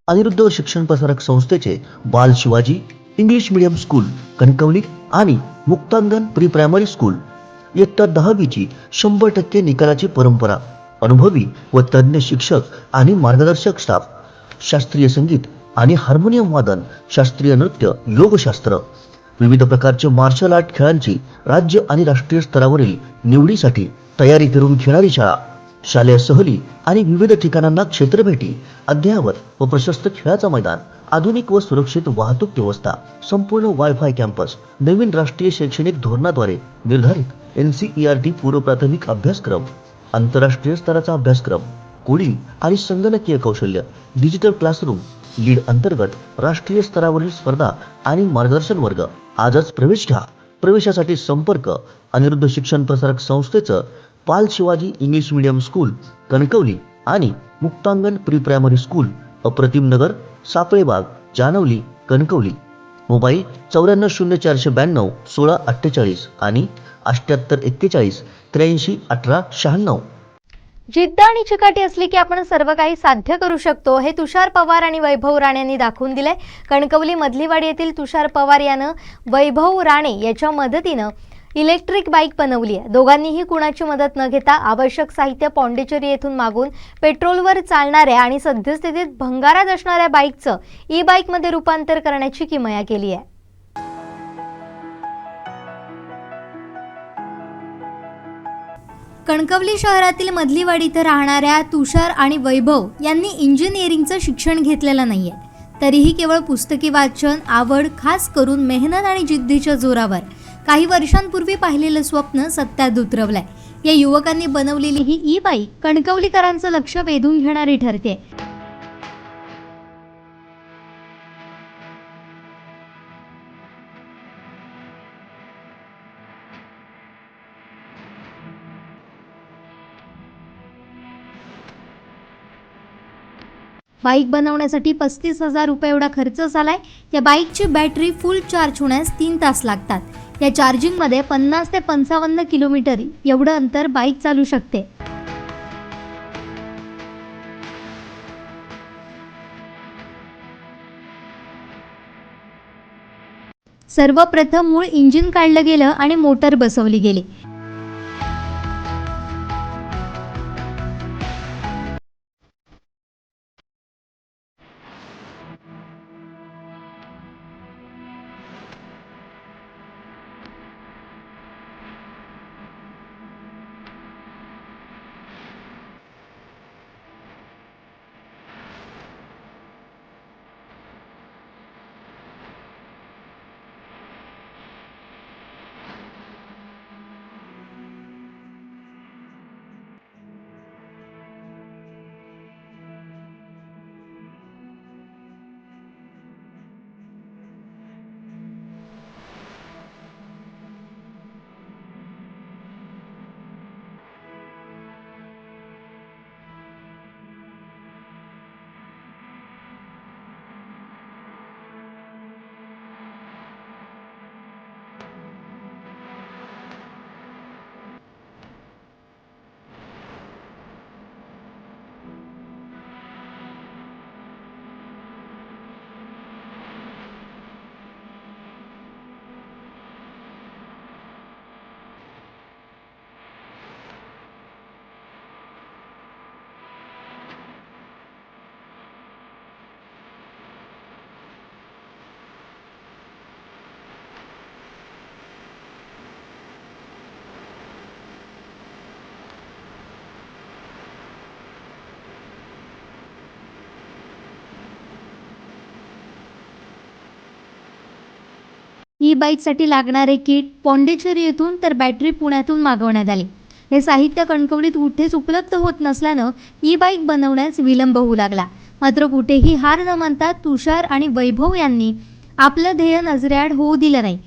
अनिरुद्ध शिक्षण प्रसारक संस्थेचे बाल Shivaji English medium school Kankavli आणि मुक्तांगण प्री प्रायमरी स्कूल इयत्ता 10वीची 100% निकालाची परंपरा, अनुभवी व तज्ञ शिक्षक आणि मार्गदर्शक स्टाफ, शास्त्रीय संगीत आणि हार्मोनियम वादन, शास्त्रीय नृत्य, योगशास्त्र, विविध प्रकारच्या मार्शल आर्ट खेळांची राज्य आणि राष्ट्रीय स्तरावरील निवडीसाठी तयारी करून घेणारी शाळा, शालेय सहली आणि विविध ठिकाणांना क्षेत्रभेटी, अद्ययावत व प्रशस्त खेळाचं मैदान, आधुनिक व सुरक्षित वाहतूक व्यवस्था, संपूर्ण वायफाय कॅम्पस, नवीन राष्ट्रीय शैक्षणिक धोरणाद्वारे निर्धारित NCERT पूर्व प्राथमिक अभ्यासक्रम, आंतरराष्ट्रीय स्तराचा अभ्यासक्रम, कोडिंग आणि संगणकीय कौशल्य, डिजिटल क्लासरूम, लीड अंतर्गत राष्ट्रीय स्तरावरील स्पर्धा आणि मार्गदर्शन वर्ग. आजच प्रवेश घ्या. प्रवेशासाठी संपर्क अनिरुद्ध शिक्षण प्रसारक संस्थेचं बाल Shivaji English medium school Kankavli आणि मुक्तांगण प्री प्रायमरी स्कूल अप्रतिम नगर सापळेबाग जानवली कणकवली. मोबाईल 940492 1648 आणि 7841 83 18 96. जिद्द आणि चिकाटी असली की आपण सर्व काही साध्य करू शकतो हे तुषार पवार आणि वैभव राणे यांनी दाखवून दिले. कणकवली मधलीवाडी येथील तुषार पवार यानं वैभव राणे याच्या मदतीनं इलेक्ट्रिक बाईक बनवली आहे. दोघांनीही कुणाची मदत न घेता आवश्यक साहित्य पॉंडिचेरी येथून मागून पेट्रोलवर चालणाऱ्या आणि सद्यस्थितीत भंगारात असणाऱ्या बाईकचं ई-बाईकमध्ये रूपांतर करण्याची किमया केली आहे. कणकवली शहरातील मधलीवाडी इथं राहणाऱ्या तुषार आणि वैभव यांनी इंजिनिअरिंगचं शिक्षण घेतलेलं नाहीये. तरीही केवळ पुस्तकी वाचन, आवड, खास करून मेहनत आणि जिद्दीच्या जोरावर काही वर्षांपूर्वी पाहिलेलं स्वप्न सत्यात उतरवलंय. या युवकांनी बनवलेली ही ई-बाईक कणकवलीकरांचं लक्ष वेधून घेणारी ठरते. बाईक बनवण्यासाठी 35,000 रुपये एवढा खर्च झालाय. या बाईकची बॅटरी फुल चार्ज होण्यास 3 तास लागतात. या चार्जिंगमध्ये 50 ते 55 किलोमीटर एवढं अंतर बाईक चालू शकते. सर्वप्रथम मूळ इंजिन काढलं गेलं आणि मोटर बसवली गेली. ई-बाईकसाठी लागणारे किट पॉंडिचेरी येथून तर बॅटरी पुण्यातून मागवण्यात आली. हे साहित्य कणकवलीत कुठेच उपलब्ध होत नसल्यानं ई-बाईक बनवण्यास विलंब होऊ लागला. मात्र कुठेही हार न मानता तुषार आणि वैभव यांनी आपलं ध्येय नजरेआड होऊ दिलं नाही.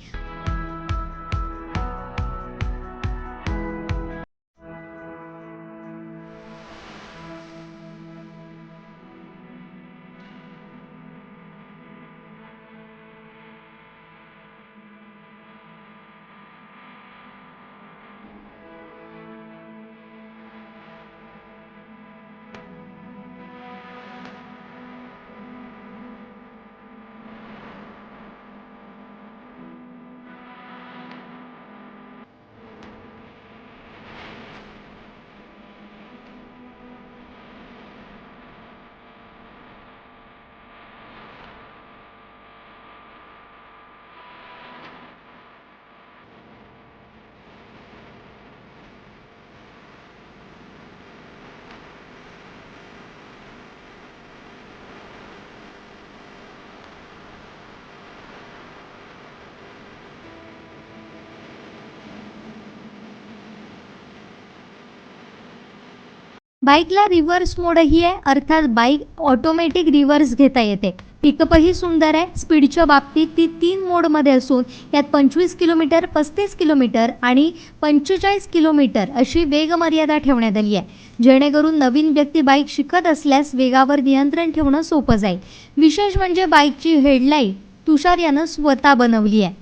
बाईकला रिव्हर्स मोडही आहे, अर्थात बाईक ऑटोमॅटिक रिव्हर्स घेता येते. पिकअपही सुंदर आहे. स्पीडच्या बाबतीत ती 3 मोडमध्ये असून यात 25 किलोमीटर, 35 किलोमीटर आणि 45 किलोमीटर अशी वेगमर्यादा ठेवण्यात आली आहे, जेणेकरून नवीन व्यक्ती बाईक शिकत असल्यास वेगावर नियंत्रण ठेवणं सोपं जाईल. विशेष म्हणजे बाईकची हेडलाईट तुषार यानं स्वतः बनवली आहे.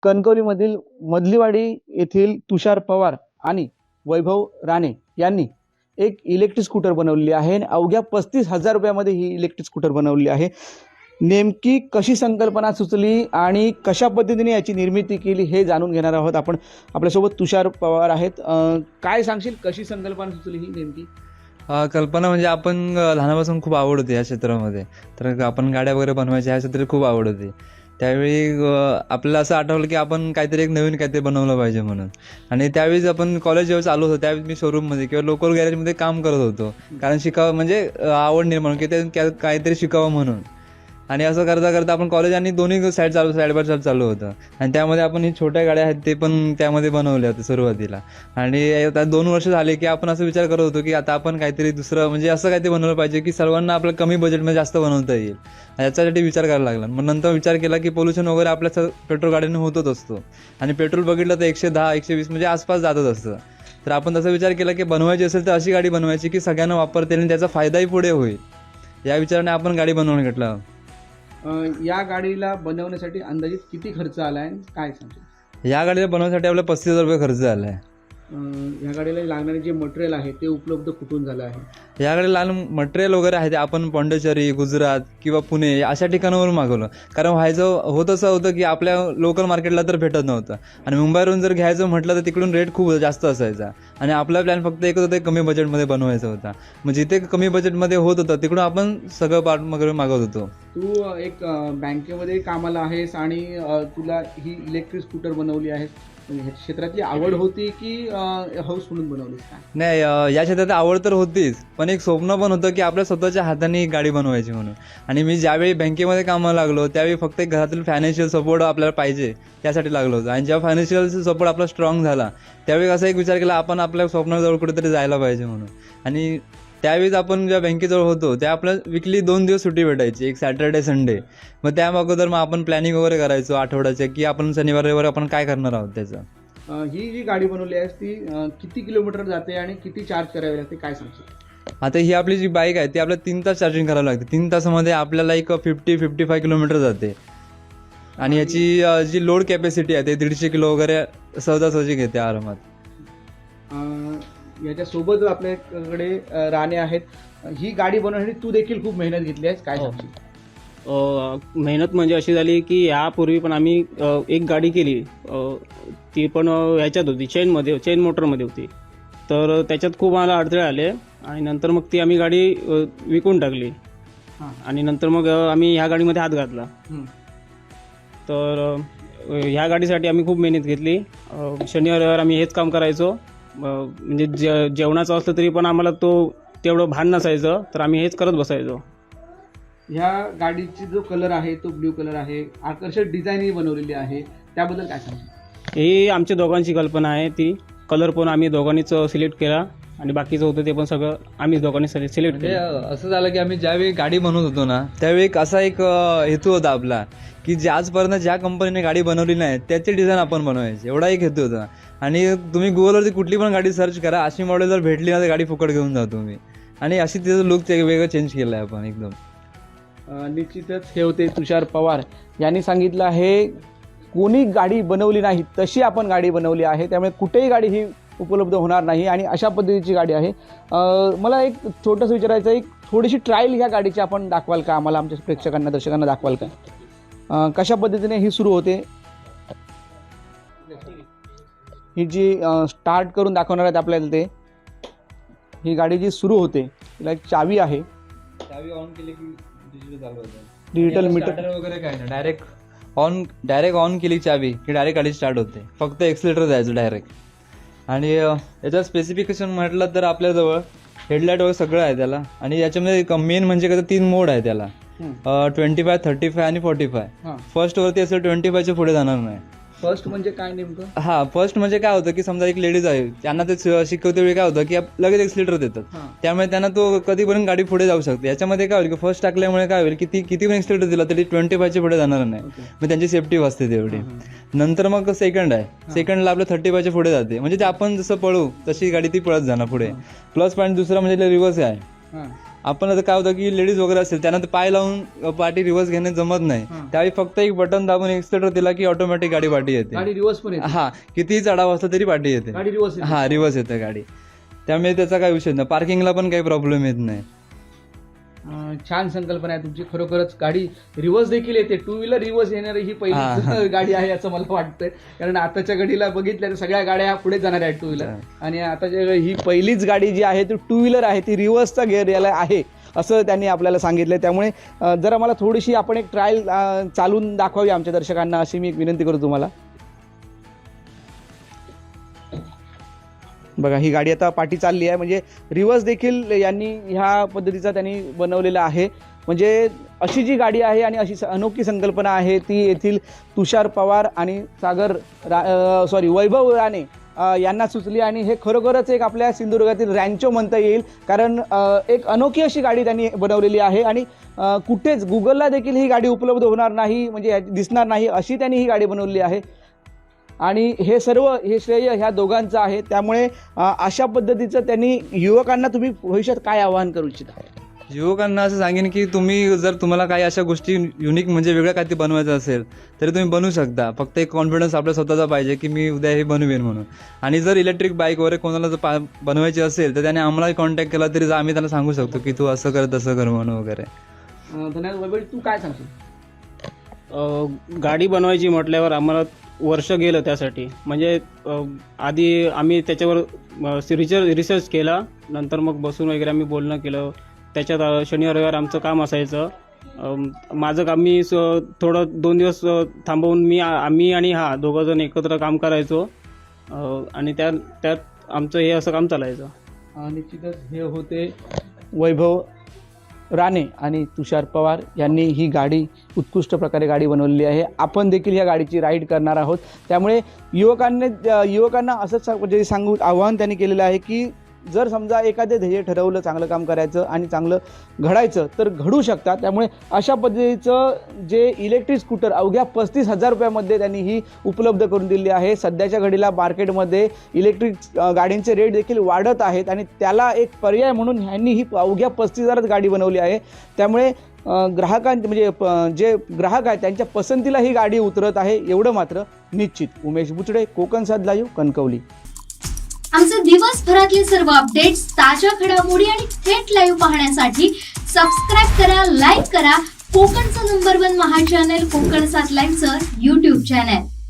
कणकवलीमधील मधलीवाडी येथील तुषार पवार आणि वैभव राणे यांनी एक इलेक्ट्रिक स्कूटर बनवलेली आहे आणि अवघ्या 35,000 रुपयामध्ये ही इलेक्ट्रिक स्कूटर बनवली आहे. नेमकी कशी संकल्पना सुचली आणि कशा पद्धतीने याची निर्मिती केली हे जाणून घेणार आहोत आपण. आपल्यासोबत तुषार पवार आहेत. काय सांगशील, कशी संकल्पना सुचली ही नेमकी? कल्पना म्हणजे आपण लहानापासून खूप आवड होती या क्षेत्रामध्ये, तर आपण गाड्या वगैरे बनवायच्या ह्या क्षेत्रात खूप आवड होती. त्यावेळी आपल्याला असं आठवलं की आपण काहीतरी एक नवीन काहीतरी बनवलं पाहिजे म्हणून. आणि त्यावेळीच आपण कॉलेज जेव्हा चालू होतं त्यावेळी मी शोरूममध्ये किंवा लोकल गॅरेजमध्ये काम करत होतो, कारण शिकावं म्हणजे आवड निर्माण की ते काहीतरी शिकावं म्हणून. आणि असं करता करता आपण कॉलेज आणि दोन्ही साईड बाय साईड चालू होतं. आणि त्यामध्ये आपण ही छोट्या गाड्या आहेत ते पण त्यामध्ये बनवल्या होत्या सुरुवातीला. आणि आता 2 वर्ष झाले की आपण असं विचार करत होतो की आता आपण काहीतरी दुसरं म्हणजे असं काहीतरी बनवलं पाहिजे की सर्वांना आपलं कमी बजेटमध्ये जास्त बनवता येईल. याच्यासाठी विचार करायला लागला. मग नंतर विचार केला की पोल्युशन वगैरे आपल्या पेट्रोल गाड्यांनी होतच असतो आणि पेट्रोल बघितलं तर 110, 120 म्हणजे आसपास जातच असतं. तर आपण तसा विचार केला की बनवायची असेल तर अशी गाडी बनवायची की सगळ्यांना वापरता येईल आणि त्याचा फायदाही पुढे होईल. या विचाराने आपण गाडी बनवून घेतला. या गाडीला बनवण्यासाठी अंदाजित किती खर्च आला आहे, काय सांगशील? या गाडीला बनवण्यासाठी आपल्याला 35,000 रुपये खर्च झाला आहे. या गाडीला लागणारे जे मटेरियल आहे ते उपलब्ध कुठून झालं आहे? या गाडीला लहान मटेरियल वगैरे आहे ते आपण पॉंडिचेरी, गुजरात किंवा पुणे अशा ठिकाणावरून मागवलं. कारण होत असं होतं की आपल्या लोकल मार्केटला तर भेटत नव्हतं आणि मुंबईवरून जर घ्यायचं म्हटलं तर तिकडून रेट खूप जास्त असायचा. आणि आपला प्लॅन फक्त एकच होता, कमी बजेटमध्ये बनवायचा होता. मग जिथे कमी बजेटमध्ये होत होतं तिकडून आपण सगळं पार्ट वगैरे मागवत होतो. तू एक बँकेमध्ये कामाला आहेस आणि तुला ही इलेक्ट्रिक स्कूटर बनवली आहे. ह्या क्षेत्रातली आवड होती की हौस म्हणून बनवलीस का? नाही, या क्षेत्रात आवड तर होतीच, पण एक स्वप्न पण होतं की आपल्या स्वतःच्या हाताने एक गाडी बनवायची म्हणून. आणि मी ज्यावेळी बँकेमध्ये कामाला लागलो त्यावेळी फक्त एक घरातील फायनान्शियल सपोर्ट आपल्याला पाहिजे त्यासाठी लागलो होतो. आणि जेव्हा फायनान्शियल सपोर्ट आपला स्ट्रॉंग झाला त्यावेळी असा एक विचार केला आपण आपल्या स्वप्नाजवळ कुठेतरी जायला पाहिजे म्हणून. आणि त्यावेळीच आपण ज्या बँकेजवळ होतो त्या आपल्याला विकली 2 दिवस सुट्टी भेटायची, एक सॅटर्डे संडे. मग त्या अगोदर मग आपण प्लॅनिंग वगैरे करायचो आठवड्याचे की आपण शनिवार रविवार आपण काय करणार आहोत त्याचं. ही जी गाडी बनवली आहे ती किती किलोमीटर जाते आणि किती चार्ज करावी लागते, काय सांगशील? आता ही आपली जी बाईक आहे ती आपल्याला 3 तास चार्जिंग करावं लागते. 3 तासामध्ये आपल्याला एक 50-55 किलोमीटर जाते. आणि याची जी लोड कॅपॅसिटी आहे ते 150 किलो वगैरे सहजासहजी घेते आरामात. याच्यासोबत आपल्याकडे राणे आहेत. ही गाडी बनवण्यासाठी तू देखील खूप मेहनत घेतली आहेस, काय सांगशील? मेहनत म्हणजे अशी झाली की यापूर्वी पण आम्ही एक गाडी केली, ती पण ह्याच्यात होती, चेन मोटरमध्ये होती. तर त्याच्यात खूप मला अडथळे आले आणि नंतर मग ती आम्ही गाडी विकून टाकली. आणि नंतर मग आम्ही ह्या गाडीमध्ये हात घातला. तर ह्या गाडीसाठी आम्ही खूप मेहनत घेतली. शनिवार रविवार आम्ही हेच काम करायचो. म्हणजे जेवणाचं असलं तरी पण आम्हाला तेवढं भान नसायचं, तर आम्ही हेच करत बसायचो. ह्या गाडीची जो कलर आहे तो ब्ल्यू कलर आहे, आकर्षक डिझाईनही बनवलेली आहे, त्याबद्दल काय सांगशील? ही आमच्या दोघांची कल्पना आहे. ती कलर पण आम्ही दोघांनीच सिलेक्ट केला आणि बाकीचं होतं ते पण सगळं आम्ही दोघांनी सिलेक्ट केलं. असं झालं की आम्ही ज्यावेळी गाडी बनवत होतो ना त्यावेळी एक असा एक हेतू होता आपला की आजपर्यंत ज्या कंपनीने गाडी बनवली नाही त्याचे डिझाईन आपण बनवायचे, एवढा एक हेतू होता. आणि तुम्ही गुगलवरती कुठली पण गाडी सर्च करा, अशी मॉडेल जर भेटली ना तर गाडी फुकट घेऊन जा तुम्ही. आणि अशी तिचं लुक वेगळं चेंज केलं आहे आपण एकदम. निश्चितच हे होते तुषार पवार यांनी सांगितलं आहे कोणी गाडी बनवली नाही तशी आपण गाडी बनवली आहे, त्यामुळे कुठेही गाडी ही उपलब्ध होणार नाही आणि अशा पद्धतीची गाडी आहे. मला एक छोटंसं विचारायचं आहे, थोडीशी ट्रायल ह्या गाडीची आपण दाखवाल का आम्हाला, आमच्या प्रेक्षकांना दर्शकांना दाखवाल का? कशा पद्धतीने ही सुरू होते, ही जी स्टार्ट करून दाखवणार आहेत आपल्याला ते. ही गाडी जी सुरू होते तिला एक चावी आहे, चावी ऑन केली की डिजिटल मीटर वगैरे काय नाही, डायरेक्ट ऑन केली चावी की डायरेक्ट गाडी स्टार्ट होते. फक्त एक्सिलेटर जायचं डायरेक्ट. आणि याचं स्पेसिफिकेशन म्हटलं तर आपल्याजवळ हेडलाईट वगैरे सगळं आहे त्याला. आणि याच्यामध्ये मेन म्हणजे कसं 3 मोड आहे त्याला, 25, 35 आणि 45. फर्स्टवरती असेल 25च्या पुढे जाणार नाही, फर्स्ट म्हणजे काय नेमकं? हा, फर्स्ट म्हणजे काय होतं की समजा एक लेडीज आहे, त्यांना ते शिकवते वेळी काय होतं की लगेच एक्सिलेटर देतात, हां. त्यामुळे त्यांना तो कधीपर्यंत गाडी पुढे जाऊ शकते. याच्यामध्ये काय होईल की फर्स्ट टाकल्यामुळे काय होईल की ती किती पण एक्सिलेटर दिला तरी 25 पुढे जाणार नाही, ओके. मग त्यांची सेफ्टी वाचते तेवढी. नंतर मग सेकंड आहे, सेकंडला आपलं 35 पुढे जाते, म्हणजे ते आपण जसं पळू तशी गाडी ती पळत जाणार पुढे. प्लस पॉईंट दुसरा म्हणजे रिव्हर्स आहे. हां. आपण आता काय होतं की लेडीज वगैरे असेल त्यांना ते पाय लावून पाठी रिव्हर्स घेणे जमत नाही, त्यावेळी फक्त एक बटन दाबून एक्सिलेटर दिला की ऑटोमॅटिक गाडी पाठी येते. गाडी रिव्हर्स पण येते. हा, कितीही चढाव असला तरी पाठी येते. गाडी रिव्हर्स येते. हा, रिव्हर्स येते गाडी, त्यामुळे त्याचा काही विषय नाही. पार्किंगला पण काही प्रॉब्लेम येत नाही. छान संकल्पना आहे तुमची. खरोखरच गाडी रिव्हर्स देखील येते. टू व्हीलर रिव्हर्स येणारी ही पहिली गाडी आहे असं मला वाटतंय, कारण आताच्या घडीला बघितल्या तर सगळ्या गाड्या पुढे जाणाऱ्या आहेत टू व्हीलर, आणि आताच्या ही पहिलीच गाडी जी आहे ती टू व्हीलर आहे, ती रिव्हर्सचा गेअर याला आहे असं त्यांनी आपल्याला सांगितलं. त्यामुळे जरा मला थोडीशी आपण एक ट्रायल चालून दाखवावी आमच्या दर्शकांना अशी मी एक विनंती करतो तुम्हाला. बघा, ही गाडी आता पाठी चालली आहे, म्हणजे रिव्हर्स देखील यांनी ह्या पद्धतीचा त्यांनी बनवलेला आहे. म्हणजे अशी जी गाडी आहे आणि अशी अनोखी संकल्पना आहे ती येथील तुषार पवार आणि वैभव राणे यांना सुचली, आणि हे खरोखरच एक आपल्या सिंधुदुर्गातील रॅन्चो म्हणता येईल, कारण एक अनोखी अशी गाडी त्यांनी बनवलेली आहे, आणि कुठेच गुगलला देखील ही गाडी उपलब्ध होणार नाही, म्हणजे दिसणार नाही अशी त्यांनी ही गाडी बनवलेली आहे. आणि हे श्रेय ह्या दोघांचं आहे. त्यामुळे अशा पद्धतीचं त्यांनी युवकांना तुम्ही भविष्यात काय आवाहन करू इच्छिता? युवकांना असं सांगेन की तुम्ही जर तुम्हाला काही अशा गोष्टी युनिक म्हणजे वेगळ्या काही बनवायचं असेल तरी तुम्ही बनवू शकता. फक्त एक कॉन्फिडन्स आपल्या स्वतःचा पाहिजे की मी उद्या हे बनवेन म्हणून. आणि जर इलेक्ट्रिक बाईक वगैरे कोणाला जर बनवायची असेल तर त्याने आम्हाला कॉन्टॅक्ट केला तरी आम्ही त्याला सांगू शकतो की तू असं कर तसं कर म्हणून वगैरे. धन्यवाद. वैभव, तू काय सांगशील? गाडी बनवायची म्हटल्यावर आम्हाला वर्ष गेलं त्यासाठी. म्हणजे आधी आम्ही त्याच्यावर रिसर्च केला, नंतर मग बसून वगैरे आम्ही बोलणं केलं. त्याच्यात शनिवार रविवार आमचं काम असायचं. माझं काम मी थोडं 2 दिवस थांबवून आम्ही आणि दोघंजण एकत्र काम करायचो, आणि त्यात आमचं हे असं काम चालायचं. निश्चितच हे होते वैभव राणे आणि तुषार पवार यांनी ही गाडी उत्कृष्ट प्रकारे गाडी बनवलेली आहे. आपण देखील या गाडीची राईड करणार आहोत. त्यामुळे युवकांना असंच म्हणजे आवाहन त्यांनी केलेलं आहे की जर समजा एखादे ध्येय ठरवलं चांगलं काम करायचं आणि चांगलं घडायचं तर घडू शकतात. त्यामुळे अशा पद्धतीचं जे इलेक्ट्रिक स्कूटर अवघ्या 35,000 रुपयामध्ये त्यांनी ही उपलब्ध करून दिली आहे. सध्याच्या घडीला मार्केटमध्ये इलेक्ट्रिक गाड्यांचे रेट देखील वाढत आहेत, आणि त्याला एक पर्याय म्हणून ह्यांनी ही अवघ्या 35,000 गाडी बनवली आहे. त्यामुळे जे ग्राहक आहेत त्यांच्या पसंतीला ही गाडी उतरत आहे, एवढं मात्र निश्चित. उमेश बुचडे, कोकण सात लाईव्ह, कणकवली. आमचे दिवसभरातले सर्व अपडेट्स, ताज्या घडामोडी आणि थेट लाईव्ह पाहण्यासाठी सबस्क्राईब करा, लाईक करा कोकणचं नंबर 1 महा चॅनल कोकण 7 लाईव्हचं YouTube चॅनल.